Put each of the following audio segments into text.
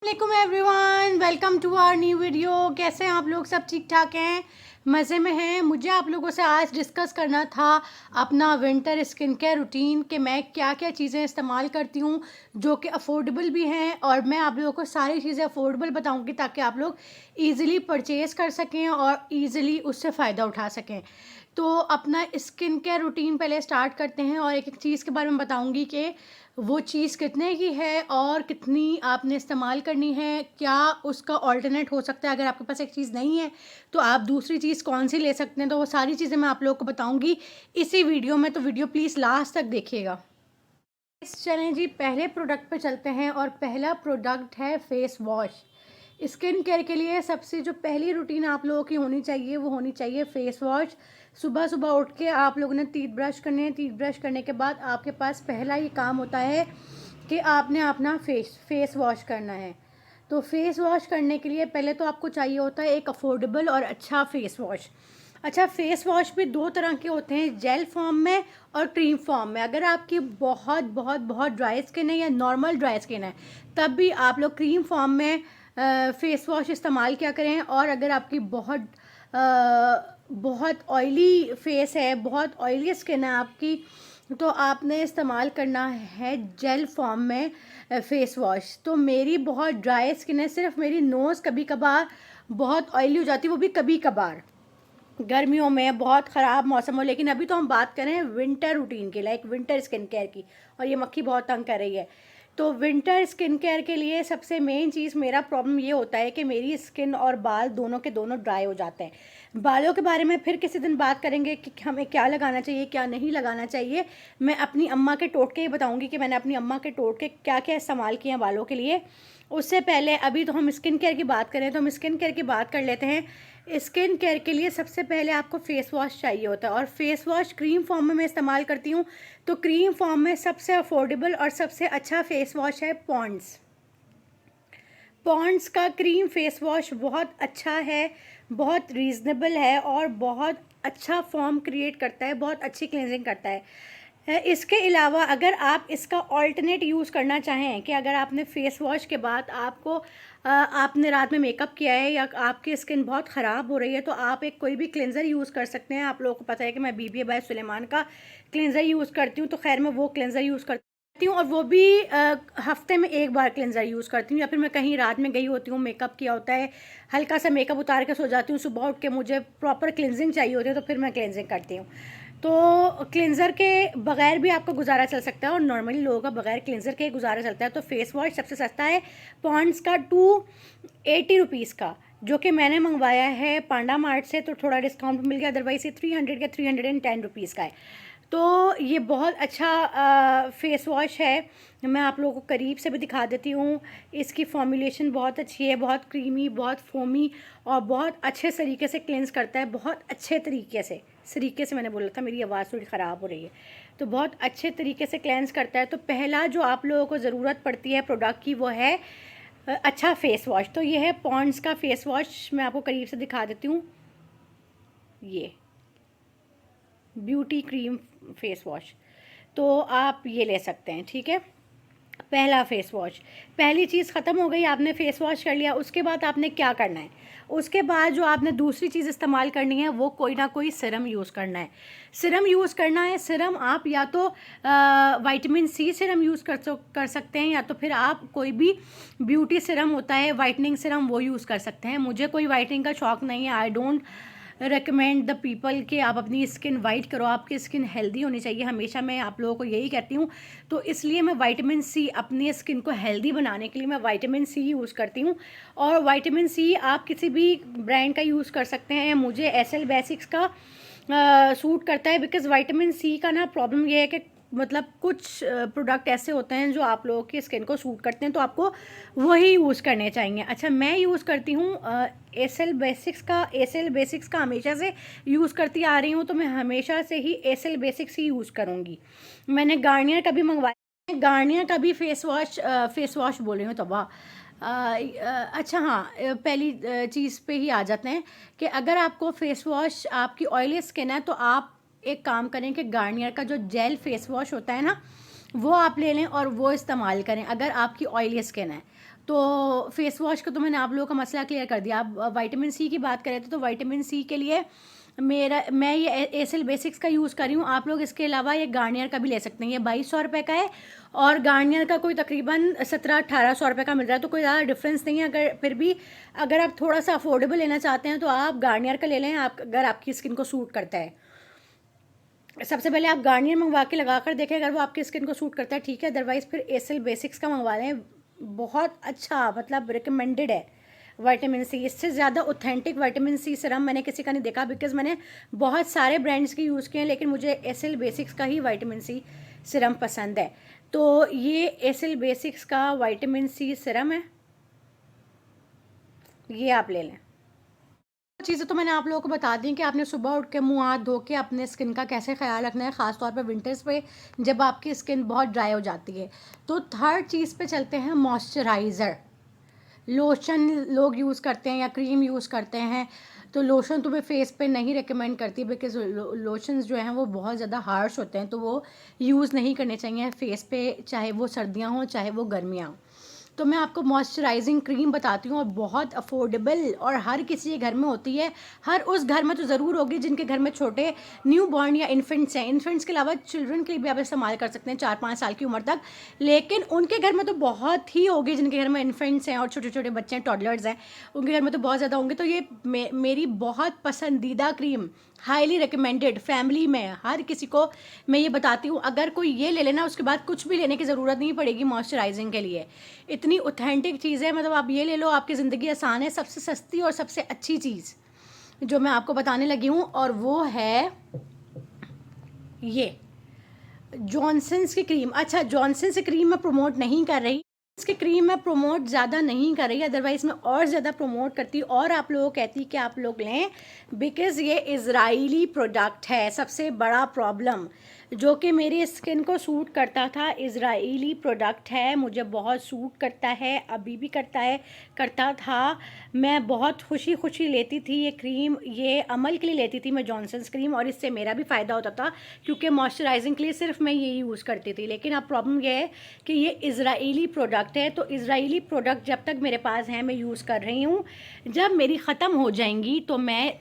वालेकुम everyone, welcome to our new video. कैसे हैं आप लोग? सब ठीक ठाक हैं, मज़े में हैं। मुझे आप लोगों से आज डिस्कस करना था अपना विंटर स्किन केयर रूटीन कि मैं क्या क्या चीज़ें इस्तेमाल करती हूँ जो कि अफोर्डेबल भी हैं, और मैं आप लोगों को सारी चीज़ें अफोर्डेबल बताऊँगी ताकि आप लोग ईज़िली परचेज़ कर सकें और ईज़िली उससे फ़ायदा उठा सकें। तो अपना स्किन केयर रूटीन पहले स्टार्ट करते हैं और एक एक चीज़ के बारे में बताऊँगी कि वो चीज़ कितने की है और कितनी आपने इस्तेमाल करनी है, क्या उसका ऑल्टरनेट हो सकता है। अगर आपके पास एक चीज़ नहीं है तो आप दूसरी चीज़ कौन सी ले सकते हैं, तो वो सारी चीज़ें मैं आप लोगों को बताऊंगी इसी वीडियो में। तो वीडियो प्लीज़ लास्ट तक देखिएगा। चलें जी, पहले प्रोडक्ट पे चलते हैं और पहला प्रोडक्ट है फेस वॉश। स्किन केयर के लिए सबसे जो पहली रूटीन आप लोगों की होनी चाहिए वो होनी चाहिए फेस वॉश। सुबह सुबह उठ के आप लोगों ने टीथ ब्रश करने हैं। टीथ ब्रश करने के बाद आपके पास पहला ये काम होता है कि आपने अपना फेस वॉश करना है। तो फेस वॉश करने के लिए पहले तो आपको चाहिए होता है एक अफोर्डेबल और अच्छा फेस वॉश। अच्छा, फेस वॉश भी दो तरह के होते हैं, जेल फॉर्म में और क्रीम फॉर्म में। अगर आपकी बहुत बहुत बहुत ड्राई स्किन है या नॉर्मल ड्राई स्किन है तब भी आप लोग क्रीम फॉर्म में फेस वॉश इस्तेमाल किया करें। और अगर आपकी बहुत ऑयली फेस है, बहुत ऑयली स्किन है आपकी, तो आपने इस्तेमाल करना है जेल फॉर्म में फेस वॉश। तो मेरी बहुत ड्राई स्किन है, सिर्फ मेरी नोज़ कभी कभार बहुत ऑयली हो जाती है, वो भी कभी कभार गर्मियों में बहुत ख़राब मौसम हो। लेकिन अभी तो हम बात करें विंटर रूटीन की, लाइक विंटर स्किन केयर की। और ये मक्खी बहुत तंग कर रही है। तो विंटर स्किन केयर के लिए सबसे मेन चीज़, मेरा प्रॉब्लम ये होता है कि मेरी स्किन और बाल दोनों के दोनों ड्राई हो जाते हैं। बालों के बारे में फिर किसी दिन बात करेंगे कि हमें क्या लगाना चाहिए क्या नहीं लगाना चाहिए। मैं अपनी अम्मा के टोटके ही बताऊँगी कि मैंने अपनी अम्मा के टोटके क्या क्या इस्तेमाल किए हैं बालों के लिए। उससे पहले अभी तो हम स्किन केयर की बात करें तो हम स्किन केयर की बात कर लेते हैं। स्किन केयर के लिए सबसे पहले आपको फेस वॉश चाहिए होता है, और फेस वॉश क्रीम फॉर्म में मैं इस्तेमाल करती हूँ। तो क्रीम फॉर्म में सबसे अफोर्डेबल और सबसे अच्छा फेस वॉश है पॉन्ड्स। पॉन्ड्स का क्रीम फेस वॉश बहुत अच्छा है, बहुत रीज़नेबल है और बहुत अच्छा फॉर्म क्रिएट करता है, बहुत अच्छी क्लिनजिंग करता है। इसके अलावा अगर आप इसका ऑल्टरनेट यूज़ करना चाहें कि अगर आपने फेस वॉश के बाद आपने रात में मेकअप किया है या आपकी स्किन बहुत ख़राब हो रही है, तो आप एक कोई भी क्लिनज़र यूज़ कर सकते हैं। आप लोगों को पता है कि मैं BBA बाय सुलेमान का क्लिनज़र यूज़ करती हूँ, तो खैर मैं वो क्लिनज़र यूज़ करती हूँ, और वो भी हफ्ते में एक बार क्लिनज़र यूज़ करती हूँ। या फिर मैं कहीं रात में गई होती हूँ, मेकअप किया होता है, हल्का सा मेकअप उतार के सो जाती हूँ, सुबह उठ के मुझे प्रॉपर क्लिनजिंग चाहिए होती है, तो फिर मैं क्लिनजिंग करती हूँ। तो क्लिनज़र के बगैर भी आपका गुजारा चल सकता है और नॉर्मली लोगों का बगैर क्लिनज़र के गुजारा चलता है। तो फेस वॉश सबसे सस्ता है पॉन्ड्स का 280 रुपीज़ का, जो कि मैंने मंगवाया है पांडा मार्ट से, तो थोड़ा डिस्काउंट मिल गया। अदरवाइज़ ये 300 या 310 रुपीज़ का है। तो ये बहुत अच्छा फेस वॉश है। मैं आप लोगों को करीब से भी दिखा देती हूँ। इसकी फॉर्मुलेशन बहुत अच्छी है, बहुत क्रीमी, बहुत फोमी और बहुत अच्छे तरीके से क्लेंस करता है। बहुत अच्छे तरीके से मैंने बोला था, मेरी आवाज़ थोड़ी ख़राब हो रही है। तो बहुत अच्छे तरीके से क्लेंस करता है। तो पहला जो आप लोगों को ज़रूरत पड़ती है प्रोडक्ट की वो है अच्छा फेस वॉश। तो ये है पॉन्ड्स का फेस वॉश, मैं आपको करीब से दिखा देती हूँ। ये ब्यूटी क्रीम फेस वॉश, तो आप ये ले सकते हैं, ठीक है। पहला फेस वॉश, पहली चीज़ ख़त्म हो गई, आपने फेस वॉश कर लिया। उसके बाद आपने क्या करना है? उसके बाद जो आपने दूसरी चीज़ इस्तेमाल करनी है वो कोई ना कोई सिरम यूज़ करना है। सिरम यूज़ करना है। सिरम आप या तो विटामिन सी सिरम यूज़ कर सकते हैं, या तो फिर आप कोई भी ब्यूटी सिरम होता है, वाइटनिंग सिरम, वो यूज़ कर सकते हैं। मुझे कोई वाइटनिंग का शौक़ नहीं है। I don't recommend the people कि आप अपनी स्किन वाइट करो, आपकी स्किन हेल्दी होनी चाहिए। हमेशा मैं आप लोगों को यही कहती हूँ। तो इसलिए मैं विटामिन सी, अपनी स्किन को हेल्दी बनाने के लिए मैं विटामिन सी यूज़ करती हूँ। और विटामिन सी आप किसी भी ब्रांड का यूज़ कर सकते हैं। मुझे एसएल बेसिक्स का सूट करता है, बिकॉज़ विटामिन सी का ना प्रॉब्लम ये है कि मतलब कुछ प्रोडक्ट ऐसे होते हैं जो आप लोगों की स्किन को सूट करते हैं, तो आपको वही यूज़ करने चाहिए। अच्छा, मैं यूज़ करती हूँ एसएल बेसिक्स का हमेशा से यूज़ करती आ रही हूँ, तो मैं हमेशा से ही एसएल बेसिक्स ही यूज़ करूँगी। मैंने गार्नियर का भी मंगवाया, गार्नियर का भी फेस वॉश बोल रही हूँ तबाह। अच्छा हाँ, पहली चीज़ पे ही आ जाते हैं कि अगर आपको फेस वॉश, आपकी ऑयली स्किन है, तो आप एक काम करें कि गार्नियर का जो जेल फेस वॉश होता है ना, वो आप ले लें और वो इस्तेमाल करें अगर आपकी ऑयली स्किन है। तो फेस वॉश का तो मैंने आप लोगों का मसला क्लियर कर दिया। आप विटामिन सी की बात करें तो विटामिन सी के लिए मैं ये एसिल बेसिक्स का यूज़ कर रही हूँ। आप लोग इसके अलावा ये गार्नियर का भी ले सकते हैं। ये 2200 रुपये का है और गार्नियर का कोई तकरीबन 1700-1800 रुपये का मिल रहा है, तो कोई ज़्यादा डिफरेंस नहीं है। अगर फिर भी अगर आप थोड़ा सा अफोर्डेबल लेना चाहते हैं तो आप गार्नियर का ले लें, आप अगर आपकी स्किन को सूट करता है। सबसे पहले आप गार्नियर मंगवा के लगा कर देखें, अगर वो आपकी स्किन को सूट करता है ठीक है, अदरवाइज़ फिर एसिल बेसिक्स का मंगवा लें। बहुत अच्छा मतलब रिकमेंडेड है विटामिन सी। इससे ज़्यादा ऑथेंटिक विटामिन सी सीरम मैंने किसी का नहीं देखा, बिकॉज मैंने बहुत सारे ब्रांड्स के यूज़ किए हैं, लेकिन मुझे एसिल बेसिक्स का ही विटामिन सी सीरम पसंद है। तो ये एसिल बेसिक्स का विटामिन सी सीरम है, ये आप ले लें। चीज़ें तो मैंने आप लोगों को बता दी कि आपने सुबह उठ के मुँह हाथ धो के अपने स्किन का कैसे ख्याल रखना है, ख़ास तौर पे विंटर्स पे जब आपकी स्किन बहुत ड्राई हो जाती है। तो थर्ड चीज़ पे चलते हैं, मॉइस्चराइज़र। लोशन लोग यूज़ करते हैं या क्रीम यूज़ करते हैं, तो लोशन तो मैं फेस पे नहीं रिकमेंड करती, बिकॉज लोशंस जो हैं वो बहुत ज़्यादा हार्श होते हैं, तो वो यूज़ नहीं करने चाहिए फेस पे, चाहे वो सर्दियाँ हों चाहे वो गर्मियाँ हों। तो मैं आपको मॉइस्चराइजिंग क्रीम बताती हूँ और बहुत अफोर्डेबल और हर किसी के घर में होती है। हर उस घर में तो ज़रूर होगी जिनके घर में छोटे न्यू बॉर्न या इन्फेंट्स हैं। इन्फेंट्स के अलावा चिल्ड्रन के लिए भी आप इस्तेमाल कर सकते हैं 4-5 साल की उम्र तक, लेकिन उनके घर में तो बहुत ही होगी जिनके घर में इन्फेंट्स हैं और छोटे छोटे बच्चे हैं, टॉडलर्स हैं, उनके घर में तो बहुत ज़्यादा होंगे। तो ये मेरी बहुत पसंदीदा क्रीम, हाईली रिकमेंडेड, फैमिली में हर किसी को मैं ये बताती हूँ। अगर कोई ये ले लेना उसके बाद कुछ भी लेने की ज़रूरत नहीं पड़ेगी मॉइस्चराइजिंग के लिए। इतनी ऑथेंटिक चीज़ है, मतलब आप ये ले लो, आपकी ज़िंदगी आसान है। सबसे सस्ती और सबसे अच्छी चीज़ जो मैं आपको बताने लगी हूँ और वो है ये जॉनसन्स की क्रीम। अच्छा, जॉनसन्स की क्रीम मैं प्रमोट नहीं कर रही, इसकी क्रीम मैं प्रमोट ज़्यादा नहीं कर रही, अदरवाइज़ मैं और ज़्यादा प्रमोट करती और आप लोगों को कहती कि आप लोग लें, बिकॉज़ ये इज़राइली प्रोडक्ट है। सबसे बड़ा प्रॉब्लम जो कि मेरी स्किन को सूट करता था, इज़राइली प्रोडक्ट है, मुझे बहुत सूट करता है, अभी भी करता था। मैं बहुत खुशी खुशी लेती थी ये क्रीम, ये अमल के लिए लेती थी मैं जॉनसन्स क्रीम, और इससे मेरा भी फ़ायदा होता था क्योंकि मॉइस्चराइजिंग के लिए सिर्फ मैं ये यूज़ करती थी। लेकिन अब प्रॉब्लम ये है कि ये इज़राइली प्रोडक्ट है, तो इज़राइली प्रोडक्ट जब तक मेरे पास हैं मैं यूज़ कर रही हूँ। जब मेरी ख़त्म हो जाएंगी तो मैं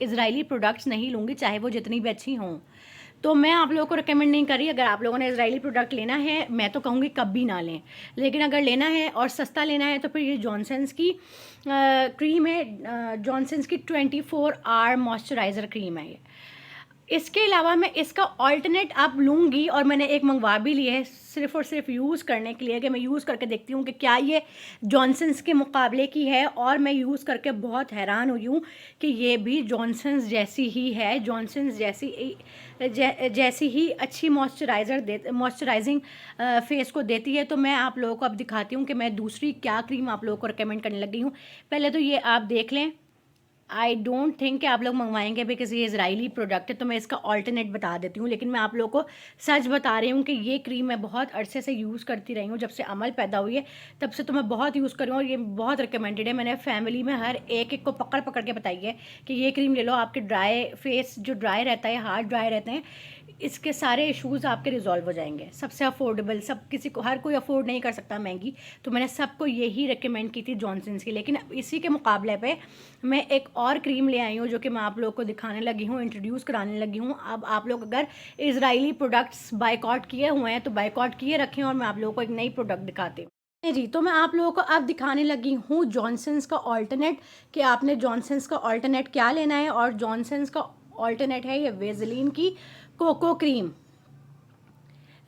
इज़राइली प्रोडक्ट्स नहीं लूँगी, चाहे वो जितनी भी अच्छी हों। तो मैं आप लोगों को रिकमेंड नहीं कर रही। अगर आप लोगों ने इज़राइली प्रोडक्ट लेना है, मैं तो कहूँगी कभी ना लें, लेकिन अगर लेना है और सस्ता लेना है तो फिर ये जॉनसन्स की क्रीम है। जॉनसन्स की 24 आवर मॉइस्चराइज़र क्रीम है ये। इसके अलावा मैं इसका ऑल्टरनेट अब लूँगी और मैंने एक मंगवा भी लिया है सिर्फ़ और सिर्फ यूज़ करने के लिए, कि मैं यूज़ करके देखती हूँ कि क्या ये जॉनसन्स के मुकाबले की है, और मैं यूज़ करके बहुत हैरान हुई हूँ कि ये भी जॉनसन्स जैसी ही है, जॉनसन्स जैसी ही अच्छी मॉइस्चराइजिंग फेस को देती है। तो मैं आप लोगों को अब दिखाती हूँ कि मैं दूसरी क्या क्रीम आप लोगों को रिकमेंड करने लगी हूँ। पहले तो ये आप देख लें, आई डोंट थिंक कि आप लोग मंगवाएंगे बिकॉज ये इज़राइली प्रोडक्ट है, तो मैं इसका ऑल्टरनेट बता देती हूँ। लेकिन मैं आप लोगों को सच बता रही हूँ कि ये क्रीम मैं बहुत अरसे से यूज़ करती रही हूँ, जब से अमल पैदा हुई है तब से तो मैं बहुत यूज़ कर रही हूँ और ये बहुत रिकमेंडेड है। मैंने फैमिली में हर एक को पकड़ पकड़ के बताई है कि ये क्रीम ले लो, आपके ड्राई फेस जो ड्राई रहता है, हार्ड ड्राई रहते हैं, इसके सारे इश्यूज़ आपके रिजॉल्व हो जाएंगे। सबसे अफोर्डेबल, सब किसी को, हर कोई अफोर्ड नहीं कर सकता महंगी, तो मैंने सबको यही रिकमेंड की थी जॉनसन्स की। लेकिन इसी के मुकाबले पे मैं एक और क्रीम ले आई हूँ जो कि मैं आप लोगों को दिखाने लगी हूँ, इंट्रोड्यूस कराने लगी हूँ। अब आप लोग अगर इज़राइली प्रोडक्ट्स बायकॉट किए हुए हैं तो बायकॉट किए रखें और मैं आप लोगों को एक नई प्रोडक्ट दिखाती हूँ जी। तो मैं आप लोगों को अब दिखाने लगी हूँ जॉनसन्स का ऑल्टरनेट, कि आपने जॉनसन्स का ऑल्टरनेट क्या लेना है। और जॉनसन्स का ऑल्टरनेट है ये वेज़लिन की कोको क्रीम।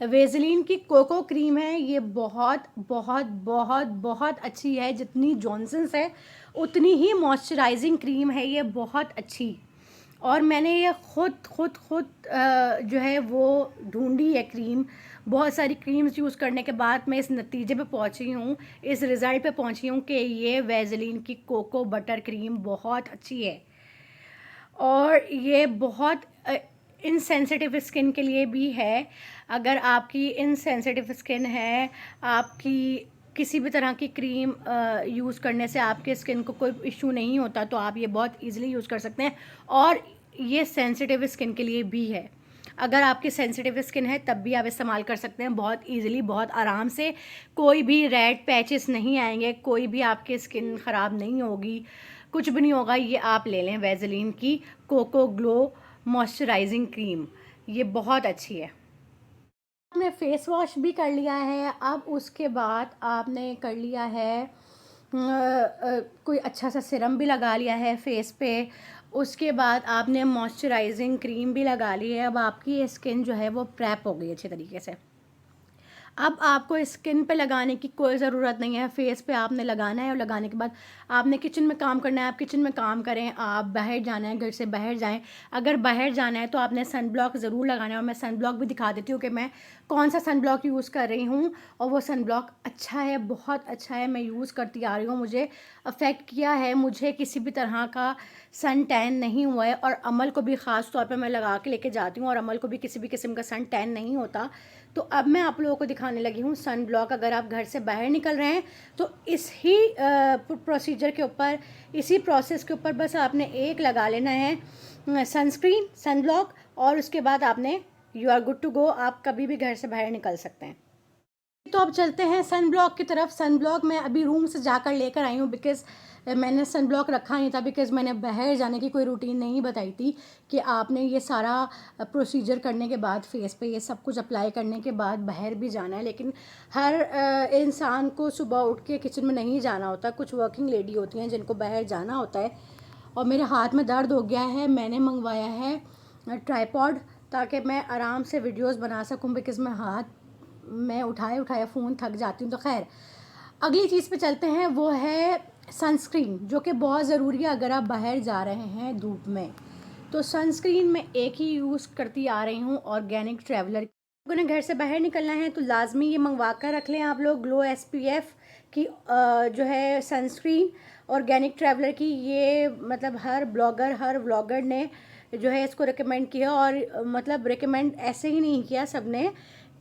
वेज़लिन की कोको क्रीम है, ये बहुत बहुत बहुत बहुत अच्छी है। जितनी जॉनसन्स है उतनी ही मॉइस्चराइजिंग क्रीम है ये, बहुत अच्छी। और मैंने ये खुद जो है वो ढूंढी है क्रीम, बहुत सारी क्रीम्स यूज़ करने के बाद मैं इस नतीजे पे पहुंची हूँ, इस रिज़ल्ट पे पहुंची हूँ कि ये वेज़लिन की कोको बटर क्रीम बहुत अच्छी है। और ये बहुत इनसेंसिटिव स्किन के लिए भी है। अगर आपकी इनसेंसिटिव स्किन है, आपकी किसी भी तरह की क्रीम यूज़ करने से आपके स्किन को कोई इशू नहीं होता, तो आप ये बहुत इजीली यूज़ कर सकते हैं। और ये सेंसिटिव स्किन के लिए भी है। अगर आपकी सेंसिटिव स्किन है तब भी आप इस्तेमाल कर सकते हैं बहुत ईजिली, बहुत आराम से। कोई भी रेड पैचेस नहीं आएंगे, कोई भी आपकी स्किन ख़राब नहीं होगी, कुछ भी नहीं होगा। ये आप ले लें वैसलीन की कोको ग्लो मॉइस्चराइजिंग क्रीम, ये बहुत अच्छी है। आपने फेस वॉश भी कर लिया है, अब उसके बाद आपने कर लिया है कोई अच्छा सा सिरम भी लगा लिया है फेस पे, उसके बाद आपने मॉइस्चराइजिंग क्रीम भी लगा ली है। अब आपकी स्किन जो है वो प्रेप हो गई अच्छे तरीके से। अब आपको स्किन पे लगाने की कोई ज़रूरत नहीं है, फेस पे आपने लगाना है और लगाने के बाद आपने किचन में काम करना है। आप किचन में काम करें, आप बाहर जाना है, घर से बाहर जाएं, अगर बाहर जाना है तो आपने सन ब्लॉक ज़रूर लगाना है। और मैं सन ब्लॉक भी दिखा देती हूँ कि मैं कौन सा सन ब्लॉक यूज़ कर रही हूँ, और वो सन ब्लॉक अच्छा है, बहुत अच्छा है, मैं यूज़ करती आ रही हूँ, मुझे अफेक्ट किया है, मुझे किसी भी तरह का सन टैन नहीं हुआ है। और अमल को भी ख़ास तौर पे मैं लगा के लेके जाती हूँ, और अमल को भी किसी भी किस्म का सन टैन नहीं होता। तो अब मैं आप लोगों को दिखाने लगी हूँ सन ब्लॉक। अगर आप घर से बाहर निकल रहे हैं तो इस ही प्रोसीजर के ऊपर, इसी प्रोसेस के ऊपर बस आपने एक लगा लेना है सनस्क्रीन, सन ब्लॉक, और उसके बाद आपने you are good to go, आप कभी भी घर से बाहर निकल सकते हैं। तो अब चलते हैं सन ब्लॉक की तरफ। सन ब्लॉक मैं अभी रूम से जाकर लेकर आई हूँ, बिकॉज़ मैंने सन ब्लॉक रखा नहीं था, बिकॉज़ मैंने बाहर जाने की कोई रूटीन नहीं बताई थी कि आपने ये सारा प्रोसीजर करने के बाद, फेस पे ये सब कुछ अप्लाई करने के बाद बाहर भी जाना है। लेकिन हर इंसान को सुबह उठ के किचन में नहीं जाना होता, कुछ वर्किंग लेडी होती हैं जिनको बाहर जाना होता है। और मेरे हाथ में दर्द हो गया है, मैंने मंगवाया है ट्राईपॉड, ताकि मैं आराम से वीडियोज़ बना सकूँ, बिकॉज़ मैं उठाए उठाए फ़ोन थक जाती हूँ। तो खैर, अगली चीज़ पे चलते हैं, वो है सनस्क्रीन, जो कि बहुत ज़रूरी है अगर आप बाहर जा रहे हैं धूप में। तो सनस्क्रीन मैं एक ही यूज़ करती आ रही हूँ, ऑर्गेनिक ट्रैवलर। लोगों ने घर से बाहर निकलना है तो लाजमी ये मंगवा कर रख लें आप लोग, ग्लो SPF की जो है सनस्क्रीन ऑर्गेनिक ट्रैवलर की। ये मतलब हर ब्लॉगर, हर व्लॉगर ने जो है इसको रिकमेंड किया, और मतलब रिकमेंड ऐसे ही नहीं किया सब ने,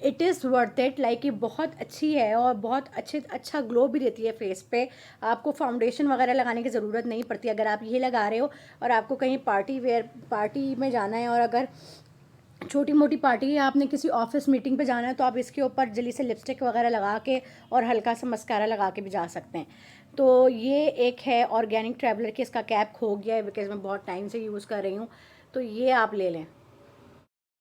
it is worth it. Like ये बहुत अच्छी है और बहुत अच्छा ग्लो भी देती है फेस पे। आपको फाउंडेशन वगैरह लगाने की ज़रूरत नहीं पड़ती अगर आप ये लगा रहे हो और आपको कहीं पार्टी में जाना है, और अगर छोटी मोटी पार्टी है, आपने किसी ऑफिस मीटिंग पे जाना है, तो आप इसके ऊपर जल्दी से लिपस्टिक वगैरह लगा के और हल्का सा मस्कारा लगा के भी जा सकते हैं। तो ये एक है ऑर्गेनिक ट्रैवलर की, इसका कैप खो गया है बिकॉज़ मैं बहुत टाइम से यूज़ कर रही हूँ, तो ये आप ले लें।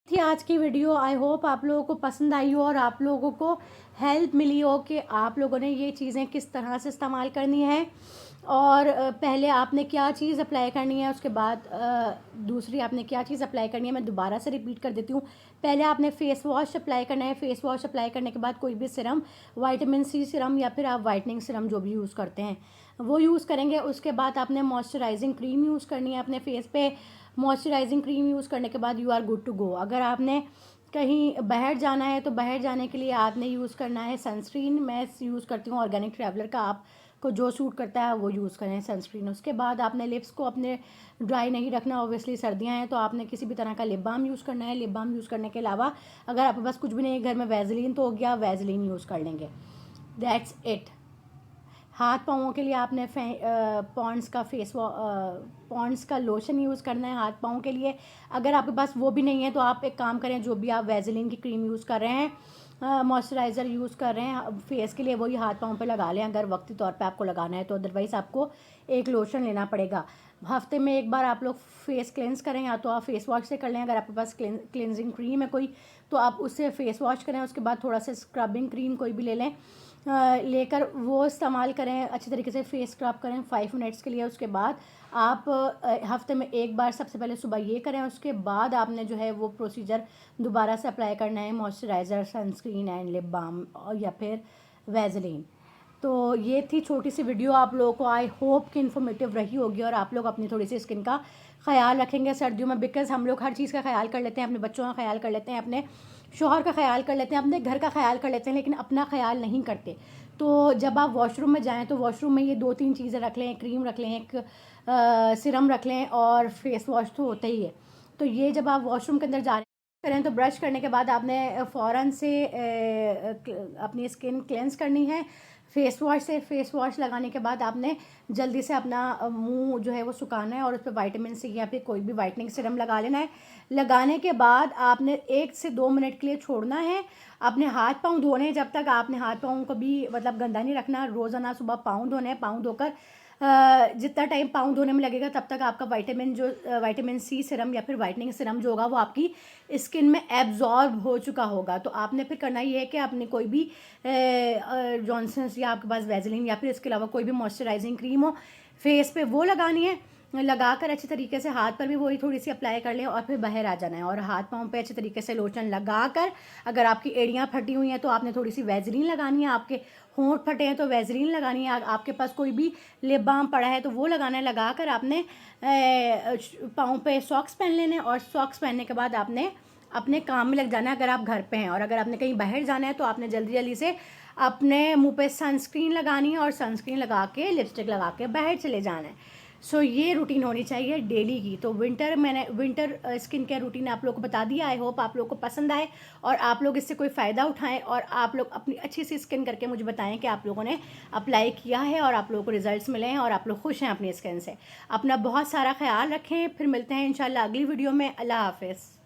थी आज की वीडियो, आई होप आप लोगों को पसंद आई हो और आप लोगों को हेल्प मिली हो कि आप लोगों ने ये चीज़ें किस तरह से इस्तेमाल करनी है, और पहले आपने क्या चीज़ अप्लाई करनी है, उसके बाद दूसरी आपने क्या चीज़ अप्लाई करनी है। मैं दोबारा से रिपीट कर देती हूँ। पहले आपने फेस वॉश अप्लाई करना है, फेस वॉश अप्लाई करने के बाद कोई भी सिरम, विटामिन C सिरम या फिर आप वाइटनिंग सिरम जो भी यूज़ करते हैं वो यूज़ करेंगे। उसके बाद आपने मॉइस्चराइजिंग क्रीम यूज़ करनी है अपने फेस पे। मॉइस्चराइजिंग क्रीम यूज़ करने के बाद you are good to go. अगर आपने कहीं बाहर जाना है तो बाहर जाने के लिए आपने यूज़ करना है सनस्क्रीन। मैं यूज़ करती हूँ ऑर्गेनिक ट्रैवलर का, आपको जो सूट करता है वो यूज़ करें सनस्क्रीन। उसके बाद आपने लिप्स को अपने ड्राई नहीं रखना, ऑब्वियसली सर्दियाँ हैं तो आपने किसी भी तरह का लिप बाम यूज़ करना है। लिप बाम यूज़ करने के अलावा अगर आपके पास कुछ भी नहीं है घर में, वैसलीन तो हो गया, वैसलीन यूज़ कर लेंगे, दैट्स इट। हाथ पाँवों के लिए आपने पॉन्ड्स का पॉन्ड्स का लोशन यूज़ करना है हाथ पाँव के लिए। अगर आपके पास वो भी नहीं है तो आप एक काम करें, जो भी आप वैसलीन की क्रीम यूज़ कर रहे हैं, मॉइस्चराइज़र यूज़ कर रहे हैं फेस के लिए, वही हाथ पाँव पे लगा लें अगर वक्ती तौर पे आपको लगाना है तो। अदरवाइज़ आपको एक लोशन लेना पड़ेगा। हफ्ते में एक बार आप लोग फेस क्लेंस करें, या तो आप फेस वॉश से कर लें, अगर आपके पास क्लेंजिंग क्रीम है कोई तो आप उससे फेस वॉश करें। उसके बाद थोड़ा सा स्क्रबिंग क्रीम कोई भी ले लें, लेकर वो इस्तेमाल करें, अच्छी तरीके से फेस स्क्रब करें 5 मिनट्स के लिए। उसके बाद आप हफ्ते में एक बार सबसे पहले सुबह ये करें, उसके बाद आपने जो है वो प्रोसीजर दोबारा से अप्लाई करना है, moisturizer, sunscreen and lip balm या फिर वैसलीन। तो ये थी छोटी सी वीडियो, आप लोगों को आई होप कि इन्फॉर्मेटिव रही होगी और आप लोग अपनी थोड़ी सी स्किन का ख्याल रखेंगे सर्दियों में, बिकॉज़ हम लोग हर चीज़ का ख्याल कर लेते हैं, अपने बच्चों का ख्याल कर लेते हैं, अपने शौहर का ख्याल कर लेते हैं, अपने घर का ख्याल कर लेते हैं, लेकिन अपना ख्याल नहीं करते। तो जब आप वॉशरूम में जाएँ तो वॉशरूम में ये 2-3 चीज़ें रख लें, क्रीम रख लें, एक सिरम रख लें, और फेस वॉश तो होता ही है। तो ये जब आप वॉशरूम के अंदर जा रहे करें तो ब्रश करने के बाद आपने फ़ौरन से अपनी स्किन क्लेंस करनी है। फेस वॉश लगाने के बाद आपने जल्दी से अपना मुंह जो है वो सुखाना है और उस पर विटामिन सी या फिर कोई भी वाइटनिंग सीरम लगा लेना है। लगाने के बाद आपने 1 से 2 मिनट के लिए छोड़ना है। अपने हाथ पाँव धोने हैं, जब तक आपने हाथ पाँव को भी मतलब गंदा नहीं रखना। रोज़ाना सुबह पाँव धोने हैं। पाँव धोकर जितना टाइम पाँव धोने में लगेगा तब तक आपका विटामिन सी सीरम या फिर वाइटनिंग सीरम जो होगा वो आपकी स्किन में एब्जॉर्ब हो चुका होगा। तो आपने फिर करना ये है कि आपने कोई भी जॉनसन्स या आपके पास वैसलीन या फिर इसके अलावा कोई भी मॉइस्चराइजिंग क्रीम हो फेस पे वो लगानी है। लगाकर अच्छे तरीके से हाथ पर भी वही थोड़ी सी अप्लाई कर लें और फिर बाहर आ जाना है। और हाथ पाँव पे अच्छे तरीके से लोशन लगाकर, अगर आपकी एड़ियाँ फटी हुई हैं तो आपने थोड़ी सी वैसलीन लगानी है। आपके होंठ फटे हैं तो वैसलीन लगानी है। आपके पास कोई भी लिप बाम पड़ा है तो वो लगाना है। लगाकर आपने पाँव पे सॉक्स पहन लेने और सॉक्स पहनने के बाद आपने अपने काम में लग जाना है अगर आप घर पे हैं। और अगर आपने कहीं बाहर जाना है तो आपने जल्दी जल्दी से अपने मुंह पे सनस्क्रीन लगानी है और सनस्क्रीन लगा के लिपस्टिक लगा के बाहर चले जाना है। सो ये रूटीन होनी चाहिए डेली की। तो विंटर स्किन केयर रूटीन आप लोग को बता दिया। आई होप आप लोग को पसंद आए और आप लोग इससे कोई फ़ायदा उठाएं और आप लोग अपनी अच्छी सी स्किन करके मुझे बताएं कि आप लोगों ने अप्लाई किया है और आप लोगों को रिजल्ट्स मिले हैं और आप लोग खुश हैं अपनी स्किन से। अपना बहुत सारा ख्याल रखें। फिर मिलते हैं इंशाल्लाह अगली वीडियो में। अल्लाह हाफ़िज़।